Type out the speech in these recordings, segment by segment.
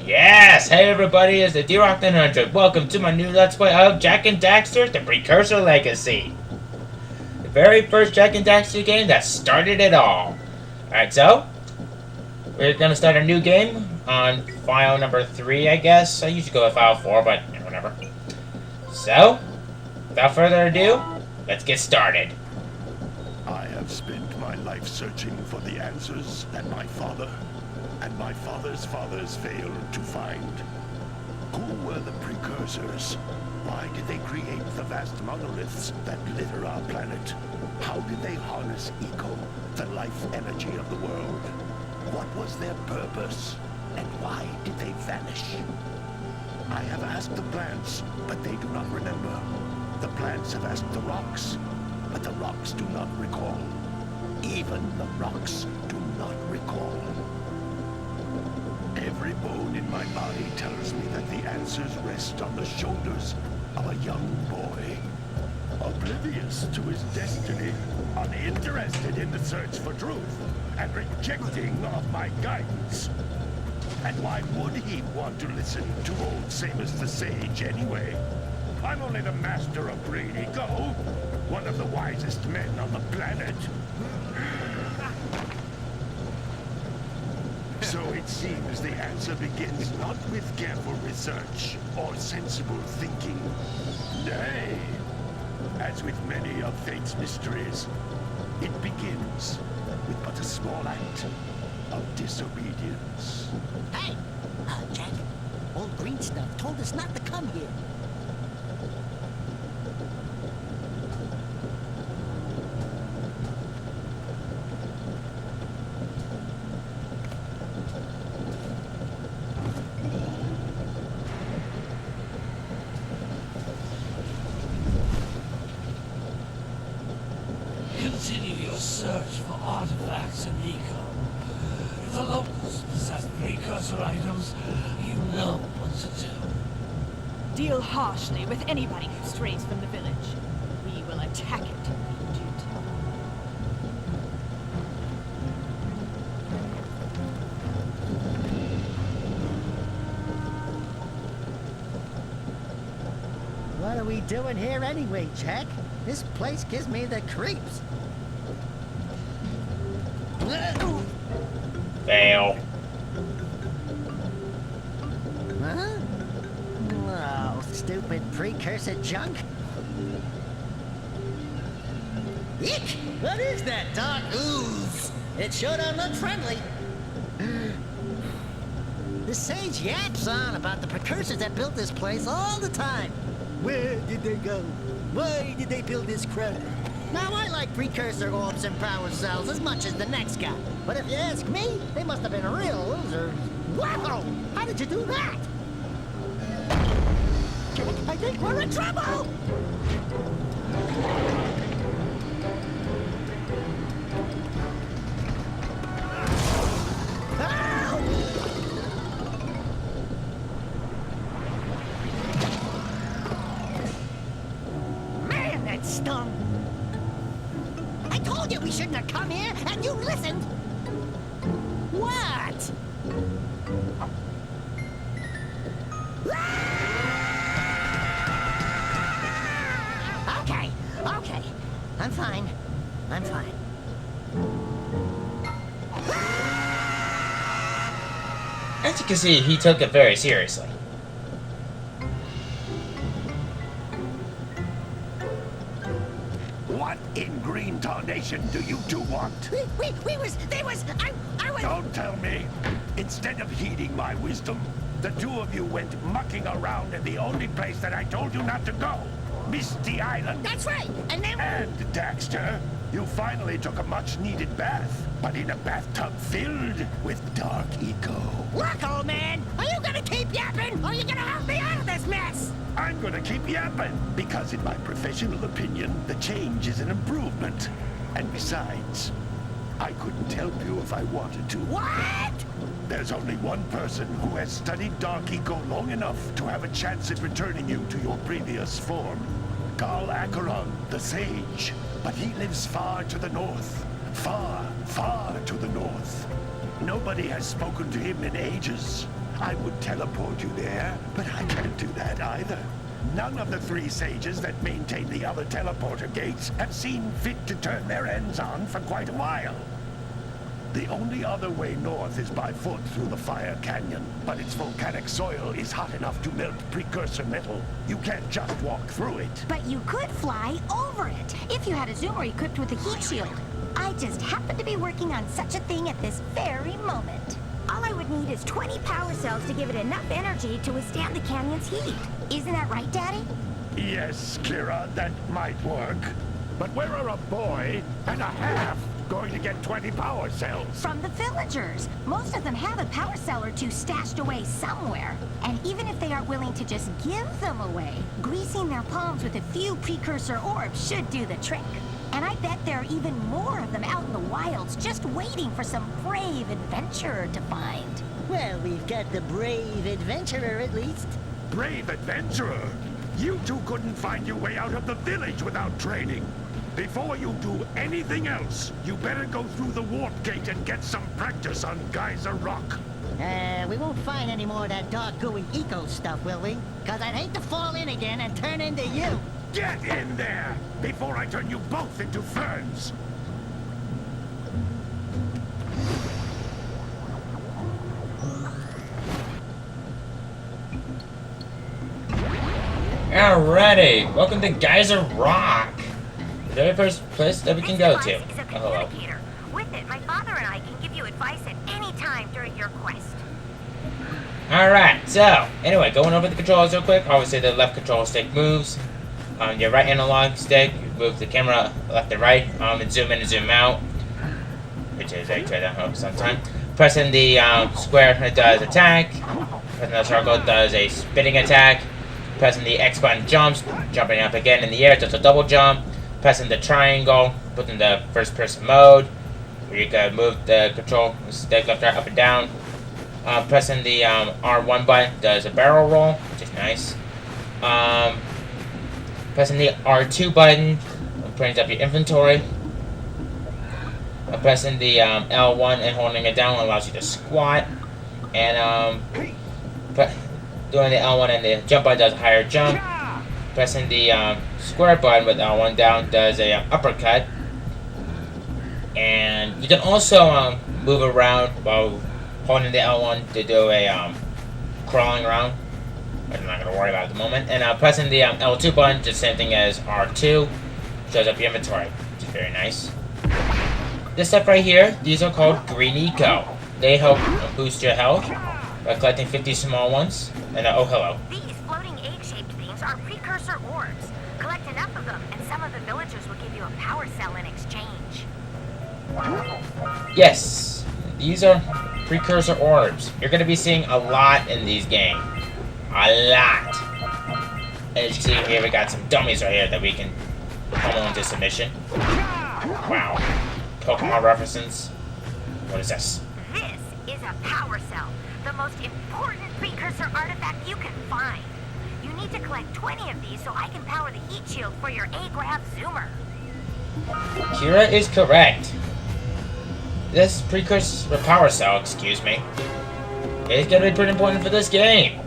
Yes, hey everybody, it's the D-Rock the Ninja. Welcome to my new Let's Play of Jak and Daxter, the Precursor Legacy. The very first Jak and Daxter game that started it all. Alright, so, we're gonna start a new game on file number 3, I guess. I usually go with file 4, but whatever. So, without further ado, let's get started. I have spent my life searching for the answers that my father and my father's fathers failed to find. Who were the precursors? Why did they create the vast monoliths that litter our planet? How did they harness eco, the life energy of the world? What was their purpose? And why did they vanish? I have asked the plants, but they do not remember. The plants have asked the rocks, but the rocks do not recall. Even the rocks do not recall. Every bone in my body tells me that the answers rest on the shoulders of a young boy, oblivious to his destiny, uninterested in the search for truth, and rejecting of my guidance. And why would he want to listen to old Samus the Sage anyway? I'm only the master of Greedy Go, one of the wisest men on the planet. So it seems the answer begins not with careful research or sensible thinking. Nay, as with many of fate's mysteries, it begins with but a small act of disobedience. Hey! Jak, old green stuff told us not to come here. Continue your search for artifacts and eco. If the locals possess precursor items, you know what to do. Deal harshly with anybody who strays from the village. We will attack it immediately. What are we doing here anyway, Jak? This place gives me the creeps. Fail. Huh? Oh, stupid precursor junk. Eek! What is that dark ooze? It sure don't look friendly. The sage yaps on about the precursors that built this place all the time. Where did they go? Why did they build this crap? Now, I like precursor orbs and power cells as much as the next guy. But if you ask me, they must have been real losers. Wow! How did you do that? I think we're in trouble! Man, that stung! I told you we shouldn't have come here, and you listened! What? Okay. I'm fine. As you can see, he took it very seriously. What in green tarnation do you two want? I was... Don't tell me. Instead of heeding my wisdom, The two of you went mucking around in the only place that I told you not to go. Misty Island. That's right. And then... And, Daxter, you finally took a much-needed bath, but in a bathtub filled with dark eco. Look, old man, are you gonna keep yapping, or are you gonna help me out of this mess? I'm gonna keep yapping, because in my professional opinion, the change is an improvement. And besides, I couldn't help you if I wanted to. What? There's only one person who has studied Dark Eco long enough to have a chance at returning you to your previous form. Carl Acheron, the Sage. But he lives far to the north. Far, far to the north. Nobody has spoken to him in ages. I would teleport you there, but I can't do that either. None of the three sages that maintain the other teleporter gates have seen fit to turn their ends on for quite a while. The only other way north is by foot through the Fire Canyon, but its volcanic soil is hot enough to melt precursor metal. You can't just walk through it. But you could fly over it, if you had a zoomer equipped with a heat shield. I just happen to be working on such a thing at this very moment. All I would need is 20 power cells to give it enough energy to withstand the canyon's heat. Isn't that right, Daddy? Yes, Kira, that might work. But where are a boy and a half going to get 20 power cells? From the villagers. Most of them have a power cell or two stashed away somewhere. And even if they aren't willing to just give them away, greasing their palms with a few precursor orbs should do the trick. And I bet there are even more of them out in the wilds just waiting for some brave adventurer to find. Well, we've got the brave adventurer at least. Brave adventurer! You two couldn't find your way out of the village without training. Before you do anything else, you better go through the warp gate and get some practice on Geyser Rock. We won't find any more of that dark gooey eco stuff, will we? Cause I'd hate to fall in again and turn into you. Get in there, before I turn you both into ferns. Alrighty, welcome to Geyser Rock. The very first place that we can go to. This device is a Oh, hello. communicator. With it, my father and I can give you advice at any time during your quest. Alright, so, anyway, going over the controls real quick. Obviously, the left control stick moves. On your right analog stick, you move the camera left and right, and zoom in and zoom out. Which is a try to help sometime. Pressing the square, it does attack. Pressing the circle, it does a spinning attack. Pressing the X button jumps, jumping up again in the air, does a double jump. Pressing the triangle, put in the first person mode, where you can move the control stick left, right, up and down. Pressing the R1 button does a barrel roll, which is nice. Pressing the R2 button brings up your inventory. Pressing the L1 and holding it down allows you to squat. And doing the L1 and the jump button does a higher jump. Pressing the square button with L1 down does a uppercut. And you can also move around while holding the L1 to do a crawling around. I'm not going to worry about it at the moment. And pressing the L2 button, just the same thing as R2, shows up your inventory, which is very nice. This stuff right here, these are called Green Eco. They help boost your health by collecting 50 small ones. And oh, hello. These floating egg-shaped things are precursor orbs. Collect enough of them, and some of the villagers will give you a power cell in exchange. Yes, these are precursor orbs. You're going to be seeing a lot in these games. A lot. As you can see here, we got some dummies right here that we can pummel into submission. Wow. Pokemon references. What is this? This is a power cell, the most important precursor artifact you can find. You need to collect 20 of these so I can power the heat shield for your A-Graph Zoomer. Kira is correct. This precursor power cell, excuse me, is going to be pretty important for this game.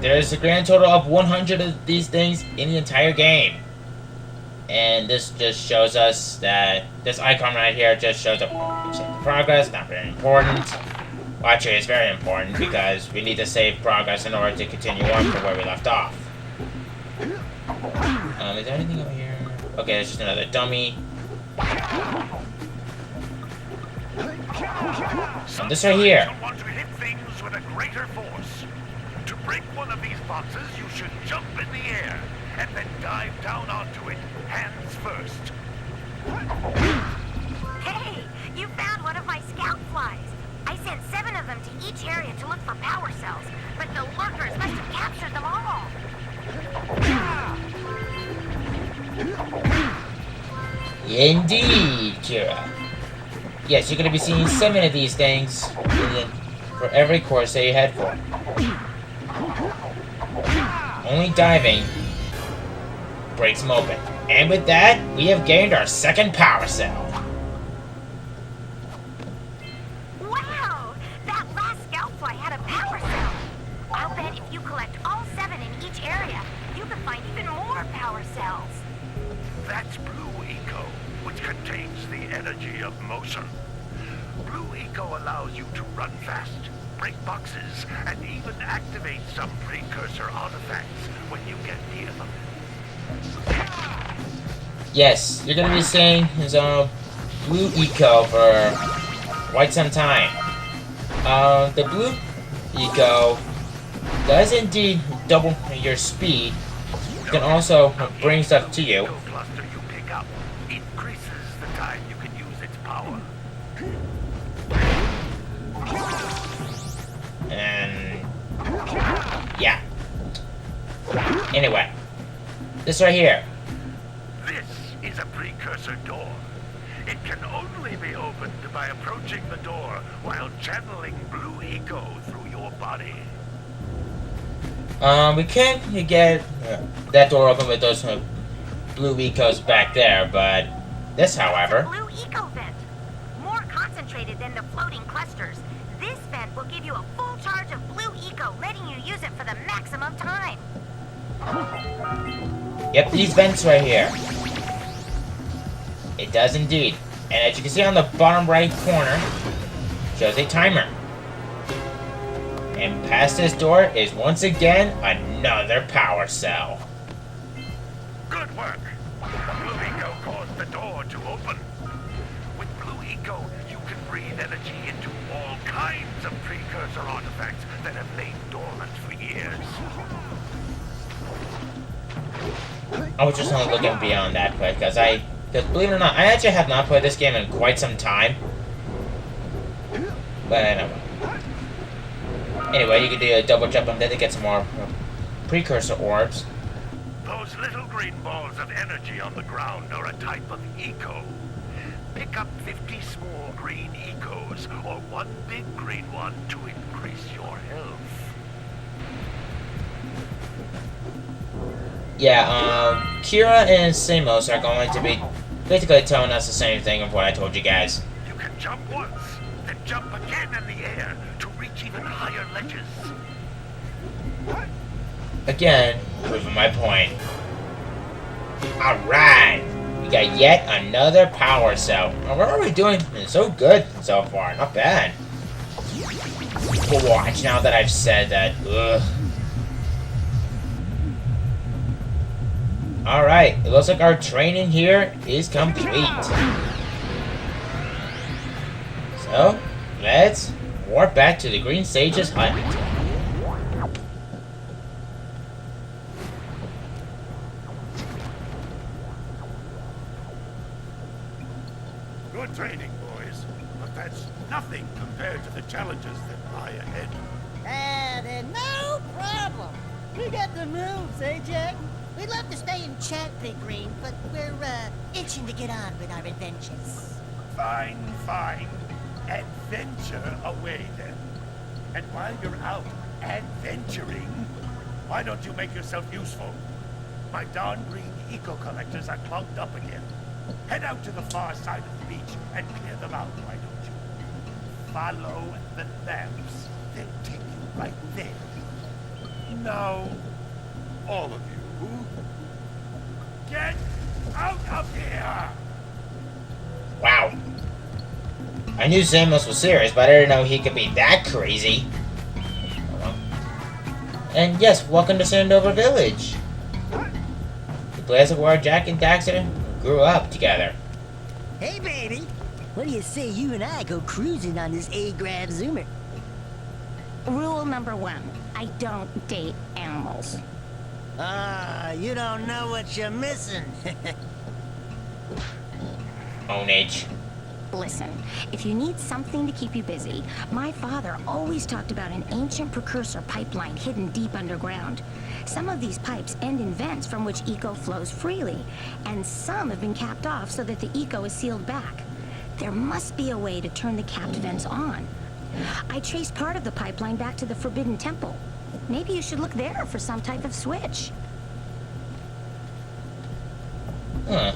There's a grand total of 100 of these things in the entire game. And this just shows us that this icon right here just shows up progress, not very important. Well, actually, it's very important because we need to save progress in order to continue on from where we left off. Is there anything over here? Okay, there's just another dummy. And this right here. Want to hit things with a greater force. break one of these boxes, you should jump in the air and then dive down onto it, hands first. Hey, you found one of my scout flies. I sent 7 of them to each area to look for power cells, but the lurkers must have captured them all. Indeed, Kira. Yes, you're going to be seeing 7 of these things for every course that you head for. Only diving breaks them open. And with that, we have gained our second power cell. Wow! That last scout fly had a power cell. I'll bet if you collect all 7 in each area, you can find even more power cells. That's Blue Eco, which contains the energy of motion. Blue Eco allows you to run fast, break boxes, and even activate some precursor artifacts when you get near them. Yes, you're going to be seeing some Blue Eco for quite some time. The Blue Eco does indeed double your speed. It can also bring stuff to you. The cluster you pick up increases the time you can use its power. And yeah. Anyway, this right here. This is a precursor door. It can only be opened by approaching the door while channeling Blue Eco through your body. We can't get that door open with those Blue Ecos back there, but this, however. Blue Eco vent. More concentrated than the floating clusters. This vent will give you a full charge of Blue Eco, letting you use it for the maximum time. Yep, these vents right here. It does indeed. And as you can see on the bottom right corner, shows a timer. And past this door is once again another power cell. Good work. Blue Eco caused the door to open. With Blue Eco, you can breathe energy into all kinds of precursor artifacts that have lain dormant for years. I was just only looking beyond that quick, because believe it or not, I actually have not played this game in quite some time. But I know. Anyway, you can do a double jump on there to get some more precursor orbs. Those little green balls of energy on the ground are a type of eco. Pick up 50 small green ecos, or one big green one to increase your health. Yeah, Kira and Simos are going to be basically telling us the same thing of what I told you guys. You can jump once, then jump again in the air to reach even higher ledges. Again, proving my point. Alright! We got yet another power cell. Now, what are we doing? It's so good so far, not bad. But watch, now that I've said that, ugh. Alright, it looks like our training here is complete. So, let's warp back to the Green Sage's hut. Good training, boys, but that's nothing compared to the challenges that lie ahead. Then no problem. We got the moves, eh, Jack? We'd love to stay and chat, Big Green, but we're, itching to get on with our adventures. Fine, fine. Adventure away, then. And while you're out adventuring, why don't you make yourself useful? My darn green eco-collectors are clogged up again. Head out to the far side of the beach and clear them out, why don't you? Follow the lamps. They'll take you right there. Now, all of you, get out of here! Wow. I knew Samus was serious, but I didn't know he could be that crazy. And yes, welcome to Sandover Village. The place where Jak and Daxter grew up together. Hey, baby. What do you say you and I go cruising on this A-Grav Zoomer? Rule number 1. I don't date animals. Ah, you don't know what you're missing. Own age. Listen, if you need something to keep you busy, my father always talked about an ancient precursor pipeline hidden deep underground. Some of these pipes end in vents from which eco flows freely, and some have been capped off so that the eco is sealed back. There must be a way to turn the capped vents on. I traced part of the pipeline back to the Forbidden Temple. Maybe you should look there for some type of switch. Huh.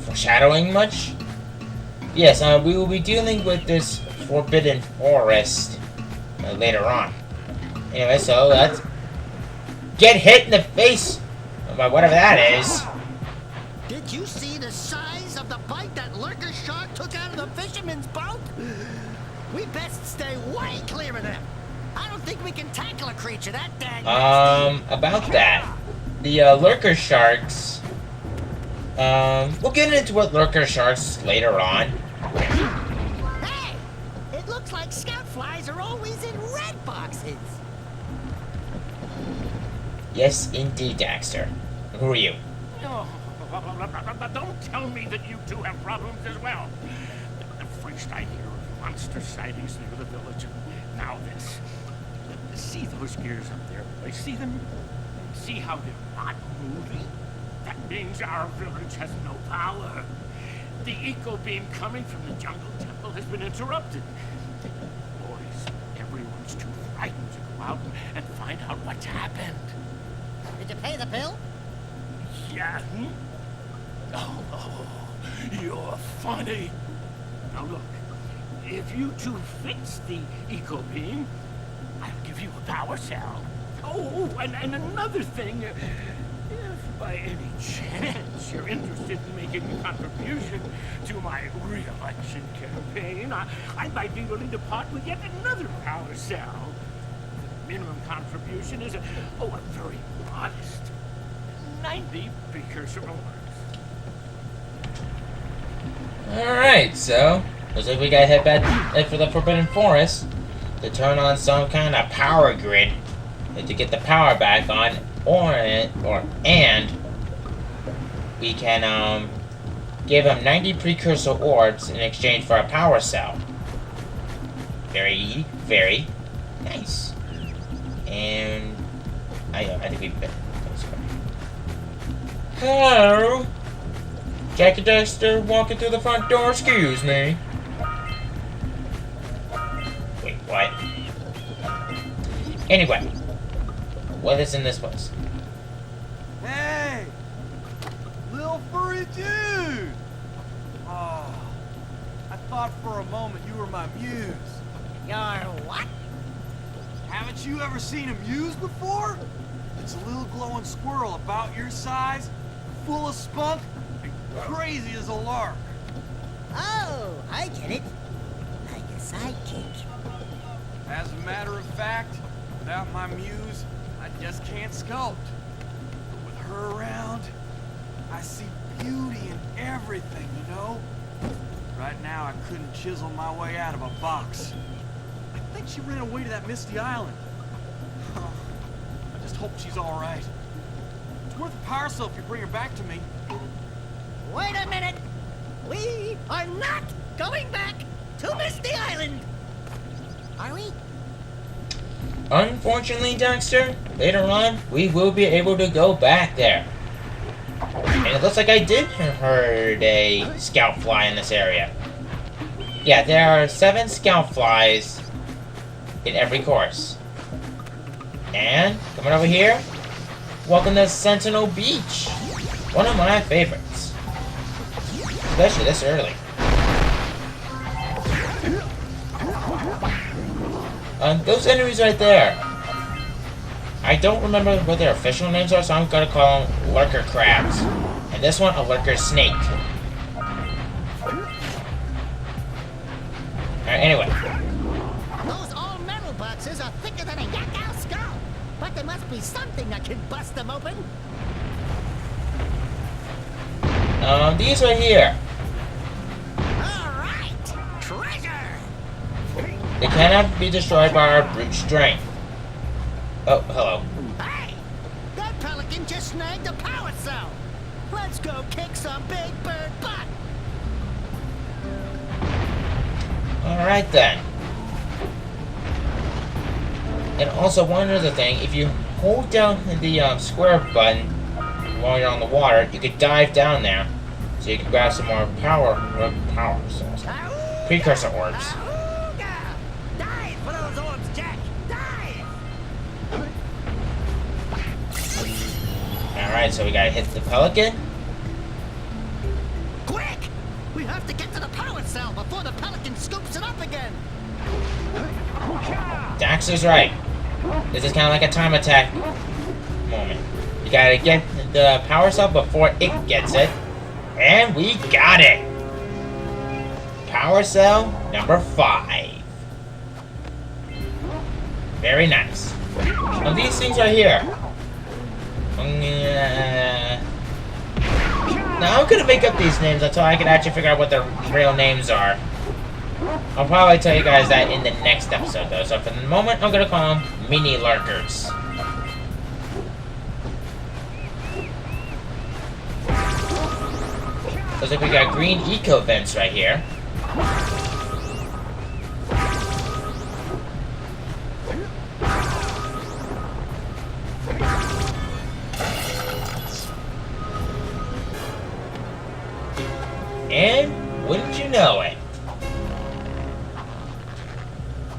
Foreshadowing much? Yes, we will be dealing with this Forbidden Forest later on. Anyway, so let's get hit in the face by whatever that is. Did you see the size of the bite that lurker shark took out of the fisherman's boat? We best stay way clear of them. I don't think we can tackle a creature that dang. About that. The lurker sharks. We'll get into what lurker sharks later on. Hey! It looks like scout flies are always in red boxes. Yes, indeed, Daxter. Who are you? Oh, don't tell me that you two have problems as well. First I hear of monster sightings near the village, and now this. See those gears up there? I see them. See how they're not moving? That means our village has no power. The eco beam coming from the jungle temple has been interrupted. Boys, everyone's too frightened to go out and find out what's happened. Did you pay the bill? Yeah. Oh, you're funny. Now look, if you two fix the eco beam, I'll give you a power cell. Oh, and another thing, if by any chance you're interested in making a contribution to my re-election campaign, I might be willing to part with yet another power cell. The minimum contribution is a very modest 90 precursor orbs. Alright, so looks like we gotta head for the Forbidden Forest to turn on some kind of power grid to get the power back on, and we can give him 90 precursor orbs in exchange for a power cell. Very, very nice. And I think we've been. Hello, Jak and Daxter walking through the front door. Excuse me. Wait, what? Anyway, what is in this place? Hey! Little furry dude! Oh, I thought for a moment you were my muse. Your what? Haven't you ever seen a muse before? It's a little glowing squirrel about your size, full of spunk, and crazy as a lark. Oh, I get it. Like a sidekick. As a matter of fact, without my muse, I just can't sculpt. But with her around, I see beauty in everything, you know? Right now, I couldn't chisel my way out of a box. I think she ran away to that misty island. I just hope she's all right. It's worth a power cell if you bring her back to me. Wait a minute. We are not going back to Misty Island. Are we? Unfortunately, Daxter, later on, we will be able to go back there. And it looks like I did herd a scout fly in this area. Yeah, there are 7 scout flies in every course. And, coming over here, welcome to Sentinel Beach. One of my favorites. Especially this early. Those enemies right there. I don't remember what their official names are, so I'm gonna call them lurker crabs. And this one, a lurker snake. Alright, anyway. Those all-metal boxes are thicker than a yak-owl skull. But there must be something that can bust them open. These right here. All right, treasure. They cannot be destroyed by our brute strength. Oh, hello. Hey! That pelican just snagged a power cell! Let's go kick some big bird butt! Alright then. And also one other thing, if you hold down the square button while you're on the water, you could dive down there. So you can grab some more power cells. Precursor orbs. Ahooga! Dive for those orbs, Jack! Dive! Alright, so we gotta hit the pelican. Quick! We have to get to the power cell before the pelican scoops it up again! Daxter's right. This is kind of like a time attack moment. You gotta get the power cell before it gets it. And we got it! Power cell number 5. Very nice. Now these things right here. Now I'm gonna make up these names until I can actually figure out what their real names are. I'll probably tell you guys that in the next episode though, so for the moment I'm gonna call them mini lurkers. Looks like we got green eco vents right here. And wouldn't you know it,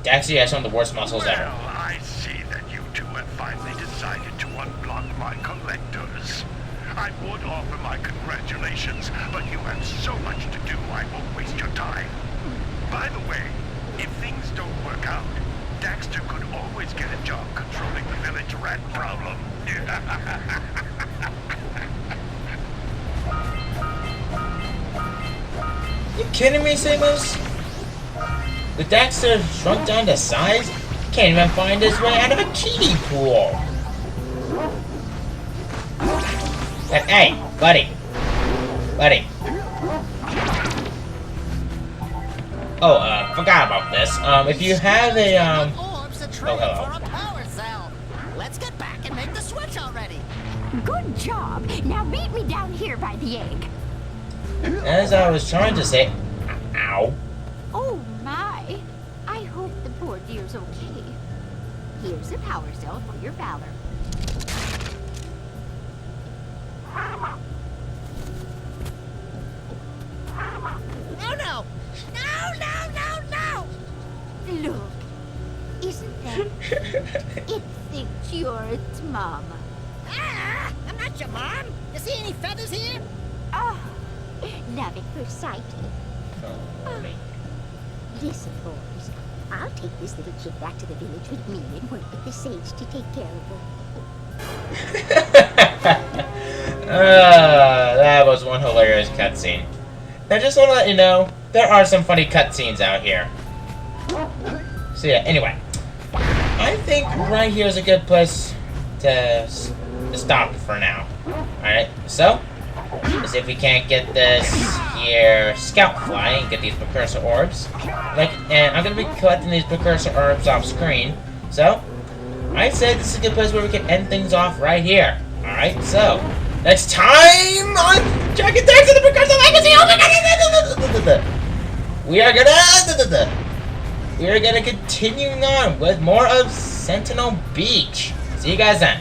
Daxter has some of the worst muscles ever. Well, I see that you two have finally decided to unblock my collectors. I would offer my congratulations, but you have so much to do, I won't waste your time. By the way, if things don't work out, Daxter could always get a job controlling the village rat problem. You kidding me, Samus? With Daxter shrunk down to size, can't even find his way out of a kiddie pool. But hey, buddy. Oh, forgot about this. If you have a hello. Let's get back and make the switch already. Good job. Now meet me down here by the egg. As I was trying to say, ow. Oh my. I hope the poor dear's okay. Here's a power cell for your valor. Oh no! No! Look. Isn't that... It thinks you're its mama. Ah! I'm not your mom! You see any feathers here? Oh, love at first sight. Oh, me. Listen, boys. I'll take this little kid back to the village with me and work with the sage to take care of her. That was one hilarious cutscene. Now, just want to let you know, there are some funny cutscenes out here. So yeah, anyway. I think right here is a good place to stop for now. Alright, so, let's see if we can't get this here scout fly and get these precursor orbs. And I'm going to be collecting these precursor orbs off screen. So, I'd say this is a good place where we can end things off right here. Alright, so, next time on Jak and Daxter the Precursor Legacy, oh my god, we are gonna continue on with more of Sentinel Beach. See you guys then.